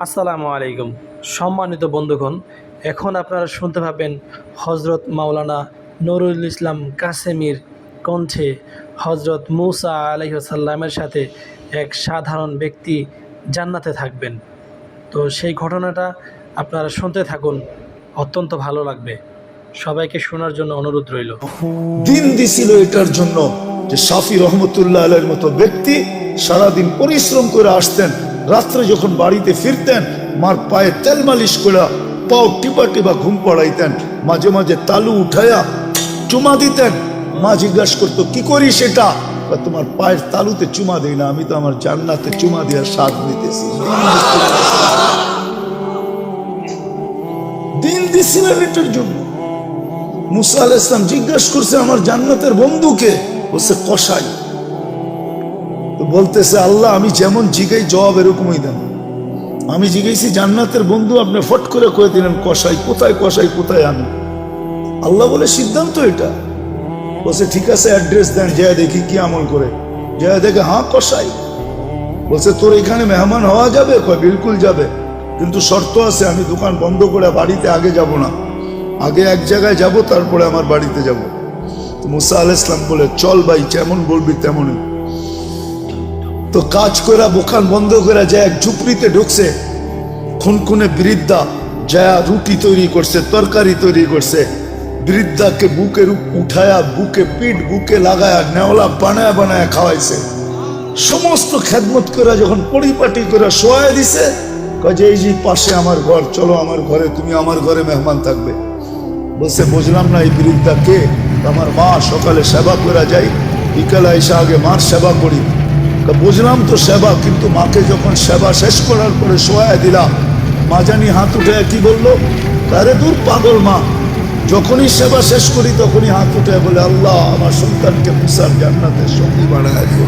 আসসালামু আলাইকুম সম্মানিত বন্ধুগণ, এখন আপনারা শুনতে পাবেন হজরত মাওলানা নুরুল ইসলাম কাসেমীর কণ্ঠে হজরত মুসা আলাইহিস সালামের সাথে এক সাধারণ ব্যক্তি জান্নাতে থাকবেন। তো সেই ঘটনাটা আপনারা শুনতে থাকুন, অত্যন্ত ভালো লাগবে। সবাইকে শোনার জন্য অনুরোধ রইল। দিন দিছিল এটার জন্য যে শাফি রহমতুল্লাহ আলাইহির মতো ব্যক্তি সারাদিন পরিশ্রম করে আসতেন, রাত্রে যখন বাড়িতে ফিরতেন মার পায়ে তেল মালিশ করে পাও টিপা টিপা ঘুম পড়াইতেন, মাঝে মাঝে তালু উঠাইয়া চুমা দিতেন। মা জিজ্ঞাসা করতো কি করি সেটা? তোমার পায়ের তালুতে চুমা দিই না, আমি তো আমার জান্নাতে চুমা দেওয়ার স্বাদ নিতেছি। দিন দিছিলেন এটার জন্য। মুসা আলাইহিস সালাম জিজ্ঞাসা করছে আমার জান্নাতের বন্ধুকে, বলছে কসাই। তো বলতেছে আল্লাহ আমি যেমন জিগাই জবাব এরকমই দেন। আমি জিজ্ঞাসি জান্নাতের বন্ধু, আপনি ফট করে কয়ে দিলেন কসাই। কোথায় কসাই, কোথায় আমি? আল্লাহ বলে সিদ্ধান্ত এটা। বলছে ঠিক আছে অ্যাড্রেস দেন, যা দেখি কি আমল করে। যা দেখে হ্যাঁ কসাই। বলছে তোর এখানে মেহমান হওয়া যাবে? কয় বিলকুল যাবে, কিন্তু শর্ত আছে, আমি দোকান বন্ধ করে বাড়িতে আগে যাব না, আগে এক জায়গায় যাব তারপরে আমার বাড়িতে যাব। তো মুসা আলাইহিস সালাম বলে চল ভাই, যেমন বলবি তেমনই। তো কাজ করে দোকান বন্ধ করে যায় এক ঝুপড়িতে ঢুকছে। খুনখুনে বৃদ্ধা যা রুটি তৈরি করছে, তরকারি তৈরি করছে। বৃদ্ধাকে বুকের উঠায়া বুকে পিঠ বুকে লাগায়া নেওলা বানায় বানায় খাওয়াইছে। সমস্ত খেদমত করে যখন পরিপাটি করে শোয়া দিছে, কাজে এই যে পাশে আমার ঘর, চলো আমার ঘরে, তুমি আমার ঘরে মেহমান থাকবে। বলছে বুঝলাম না এই বৃদ্ধা কে? আমার মা, সকালে সেবা করে যাই, বিকালে এসে আগে মার সেবা করি। বুঝলাম তো সেবা, কিন্তু মাকে যখন সেবা শেষ করার পরে শোয়া দিলাম, মা জানি হাত উঠে কি বললো, আরে দূর পাগল মা, যখনই সেবা শেষ করি তখনই হাত উঠে বলে আল্লাহ আমার সন্তানকে মুসার জান্নাতের সঙ্গী বানায় দিও।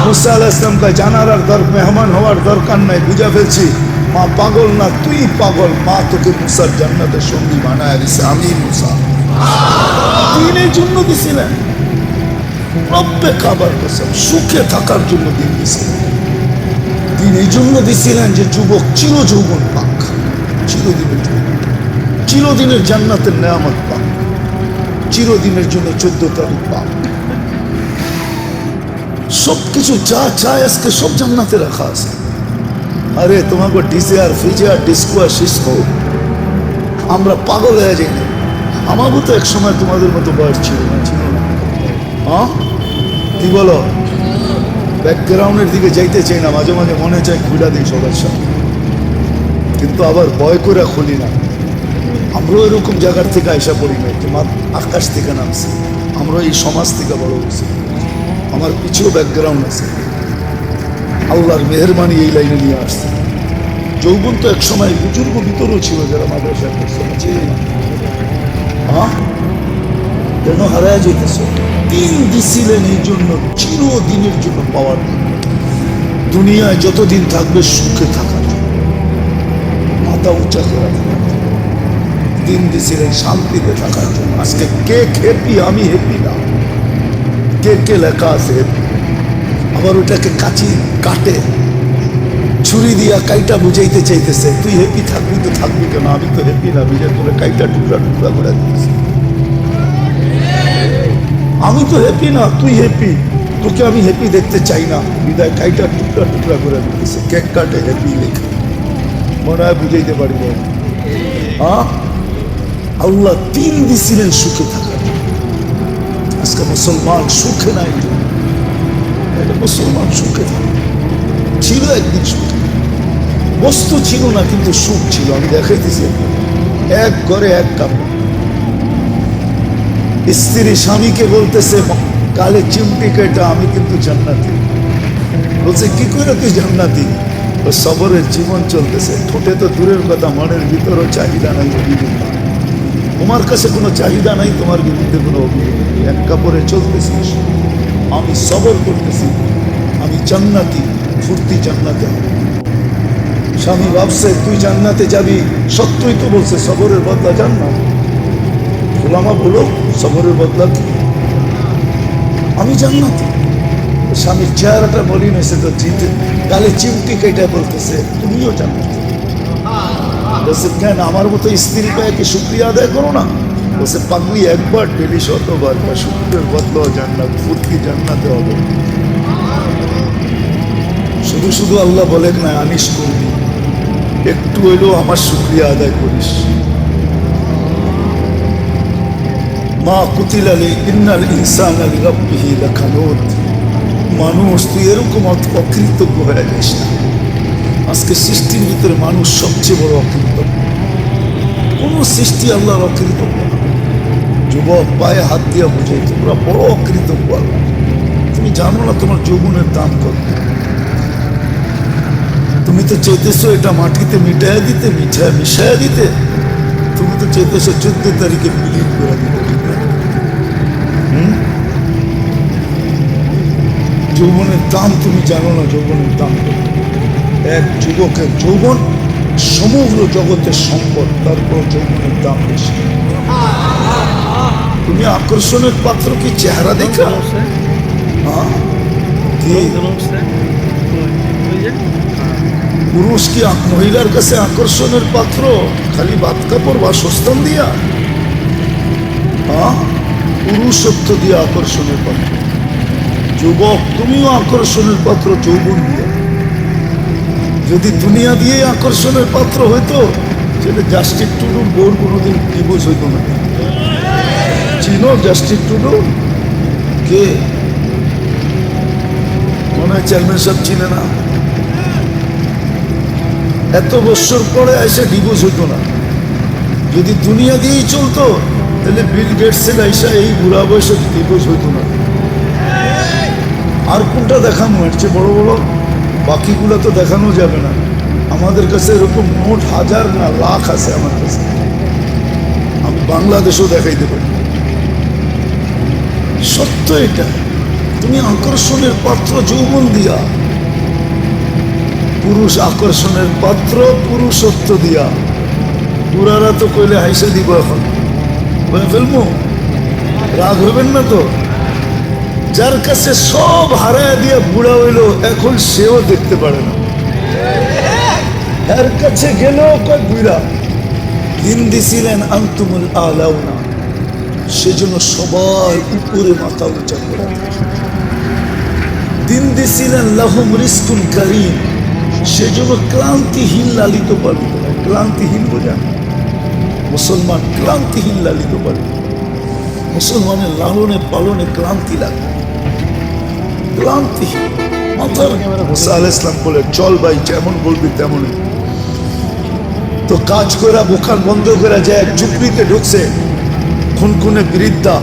মুসা আলাইহিস সালাম কা জানার আর মেহমান হওয়ার দরকার নাই, বুঝা ফেলছি মা পাগল না, তুই পাগল। মা তোকে মুসার জান্নাতের সঙ্গী বানায় দিছে। আমি মুসা দিন এই জন্য দিছিলেন, রব্বে কাবার কসম, সুখে থাকার জন্য দিন দিছিলেন। দিন এই জন্য দিছিলেন যে যুবক চির যৌবন পাক, চিরদিনের জন্য, চিরদিনের জান্নাতের নেয়ামত পাক, চিরদিনের জন্য 14 তারিখ পাক। সবকিছু যা চায় আজকে সব জান্নাতে রাখা আছে। আরে তোমাকে ডিজে আর ফ্রিজে আর ডিস্কো আর সিস্কো, আমরা পাগল হয়ে যাই না। আমারও তো এক সময় তোমাদের মতো বয়স ছিল না, ছিল না? হ্যাঁ কি বলো? ব্যাকগ্রাউন্ডের দিকে যাইতে চাই না, মাঝে মাঝে মনে চায় খুঁড়া দিই সবার সাথে, কিন্তু আবার ভয় করে খুলি না। আমরাও এরকম জায়গার থেকে আইসা পড়ি না, তোমার আকাশ থেকে নামছি, আমরা এই সমাজ থেকে বড় হয়েছি। আমার পিছিয়েও ব্যাকগ্রাউন্ড আছে, আল্লাহর মেহেরবানি এই লাইনে নিয়ে আসছে। যৌবন তো এক সময় বুজুর্গ ভিতরেও ছিল যারা মাদ্রাসায় পড়ছে না, ছিল না? হ্যাঁ কেন হারায় যেতেছ? দিন দিছিলেন এই জন্য, চিরদিনের জন্য পাওয়ার জন্য। দুনিয়ায় যতদিন থাকবে সুখে থাকার জন্য, মাথা উঁচা করা থাকার জন্য। দিন দিছিলেন শান্তিতে থাকার জন্য। আজকে কে হ্যাপি? আমি হ্যাপি না। কে কে লেখা আছে হ্যাপি? আবার ওটাকে কাচি কাটে ছুরি দিয়া কাইটা বুঝাইতে চাইতেছে, তুই হ্যাপি থাকবি তো থাকবি কেন? আমি তো হ্যাপি না, বুঝে তোরে কাইটা টুকরা টুকরা করে দিয়েছি। আমি তো হ্যাপি না, তুই হ্যাপি, তোকে আমি হ্যাপি দেখতে চাই না, বিদায় কাইটা টুকরা টুকরা করে দিতেছে। কেক কাটে হ্যাপি লেখা, মনে হয় বুঝাইতে পারবো। হ্যাঁ আল্লাহ দিন দিছিলেন সুখে থাকার। আজকে মুসলমান সুখে নাই, মুসলমান সুখে থাকে। ছিল একদিন সুখে, বস্তু ছিল না কিন্তু সুখ ছিল। আমি দেখাইতেছি, এক ঘরে এক কাপড়। স্ত্রী স্বামীকে বলতেছে কালে চিমটি কেটা, আমি কিন্তু জান্নাতি। বলছে কি করে তুই জান্নাতি? সবরের জীবন চলতেছে, ঠোঁটে তো দূরের কথা, মনের ভিতরও চাহিদা নাই, অভিযোগ নাই। তোমার কাছে কোনো চাহিদা নাই, তোমার বিরুদ্ধে কোনো অভিযোগ নেই। এক কাপড়ে চলতেছিস, আমি সবর করতেছি, আমি জান্নাতি, ফুর্তি জান্নাতে। স্বামী ভাবছে তুই জান্নাতে যাবি, সত্যই তো বলছে সবরের বদলা জান্নাত। গোলামা বলো সবরের বদলা কি? আমি জান্নাতি। স্বামীর চেহারাটা মলিন হয়েছে তো গালে চিমটি কেটে বলতেছে তুমিও জান্নাত। বলছে কেন আমার মতো স্ত্রী পায় কি শুক্রিয়া আদায় করো না? বলছে পাগলি একবার ডেলি 100বার বা শুক্রের বদলাও জান্নাত, ফুটকি জান্নাতে হবে। শুধু শুধু আল্লাহ বলেন না আনিস করবি, একটু হইলেও আমার শুক্রিয়া আদায় করিস। মা কুতিলালি ইন্নাল ইনসানা লিরাব্বিহি লাকানুত। মানুষ তুই এরকম অকৃতজ্ঞ হয়ে যাস না। আজকে সৃষ্টির ভিতরে মানুষ সবচেয়ে বড় অকৃতজ্ঞ। কোন সৃষ্টি আল্লাহর অকৃতজ্ঞ না। যুবক পায়ে হাত দিয়া বুঝাই তোমরা বড় অকৃতজ্ঞ আল্লাহ। তুমি জানো না তোমার যৌবনের দাম কত। তুমি তো চাইতেছো এটা মাটিতে মিটাইয়া দিতে, মিশাইয়া দিতে। তুমি তো চাইতেছো 14 তারিখে বিলীন করে দিতে। যৌবনের দাম তুমি জানো না, যৌবনের দাম কত। এক যুবকের যৌবন সমগ্র জগতের সম্পদ, তারপর যৌবনের দাম বেশি। তুমি আকর্ষণের পাত্র কি চেহারা দেখা? পুরুষ কি মহিলার কাছে আকর্ষণের পাত্র খালি বাদ কাপড় বা সস্তান দিয়া? পুরুষত্ব দিয়ে আকর্ষণের পাত্র। যুবক তুমিও আকর্ষণের পাত্র যৌবন দিয়া। যদি দুনিয়া দিয়ে আকর্ষণের পাত্র হইতো সেটা জাস্টিস টুডুর বোর কোনোদিন ডিভোর্স হইতো না। চিনো জাস্টিস টুডু কে? মনে হয় চেয়ারম্যান সাহেব চিনে না। এত বছর পরে এসে ডিভোর্স হইতো না। যদি দুনিয়া দিয়েই চলতো তাহলে বিল গেটসের আইসা এই বুড়া বয়সে ডিভোর্স হইতো না। আর কোনটা দেখানো হচ্ছে বড় বড়? বাকিগুলো তো দেখানো যাবে না। আমাদের কাছে এরকম মোট হাজার না লাখ আছে আমার কাছে। আমি বাংলাদেশও দেখাইতে পারি। সত্য এটা। তুমি আকর্ষণের পাত্র যৌবন দিয়া। পুরুষ আকর্ষণের পাত্র পুরুষত্ব দিয়া। পুরারা তো কইলে হাইসা দিব এখন বলে ফেলবো, রাগ হবেন না তো। যার কাছে সব হারায় দিয়ে বুড়া হইল এখন সেও দেখতে পারে না। এর কাছে গেলেও কয় বুড়া। দিন দিছিলেন আনতুমুল আলাউনা, সেজন্য সবার উপরে মাথা উঁচা করে। দিন দিছিলেন লাহুম রিজকুন কারীম, সেজন্য ক্লান্তিহীন লালিত পালিত। ক্লান্তিহীন বোঝান? মুসলমান ক্লান্তিহীন লালিত পালিত। মুসলমানের লালনে পালনে ক্লান্তি লাগে, ক্লান্তিহীন। মুসা আলাইহিস সালাম বলে চল ভাই যেমন বলবি তেমনই। তো কাজ করে বোকান বন্ধ করে যায় এক ঝুপড়িতে ঢুকছে। খুনখুনে বৃদ্ধা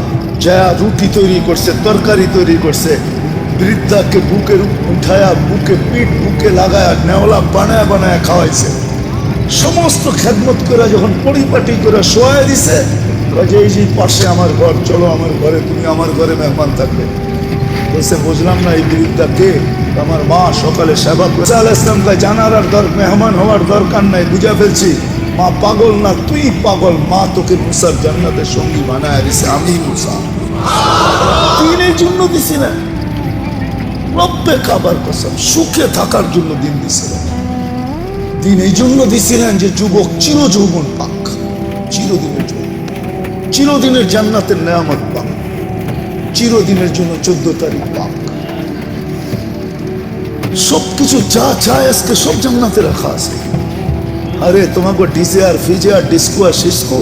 যা রুটি তৈরি করছে, তরকারি তৈরি করছে। বৃদ্ধাকে বুকে উঠায়া বুকে পিঠ বুকে লাগায়া নেওলা বানায় বানায় খাওয়াইছে। সমস্ত খেদমত করে যখন পরিপাটি করে শোয়া দিছে, যে এই যে পাশে আমার ঘর, চলো আমার ঘরে, তুমি আমার ঘরে মেহমান থাকবে। বলছে বুঝলাম না এই বৃদ্ধা কে? আমার মা, সকালে সেবা করে। আলাইহিস সালাম কয় জানার আর মেহমান হওয়ার দরকার নাই, বুঝা ফেলছি। মা পাগল না, তুই পাগল। মা তোকে মুসার জান্নাতের সঙ্গী বানায় দিছে, আমি মুসা। দিনের জন্য দিছি না, রব্বে কাবার কসম, সুখে থাকার জন্য দিন দিছিলেন। দিন এই জন্য দিছিলেন যে যুবক চির যৌবন পাক, চিরদিনের জন্য, চিরদিনের জান্নাতের নেয়ামত পাক, চিরদিনের জন্য 14 তারিখ পাক। সবকিছু যা চায় আজকে সব জান্নাতে রাখা আছে। আরে তোমাকে ডিজে আর ফিজে আর ডিস্কো আর সিস্কো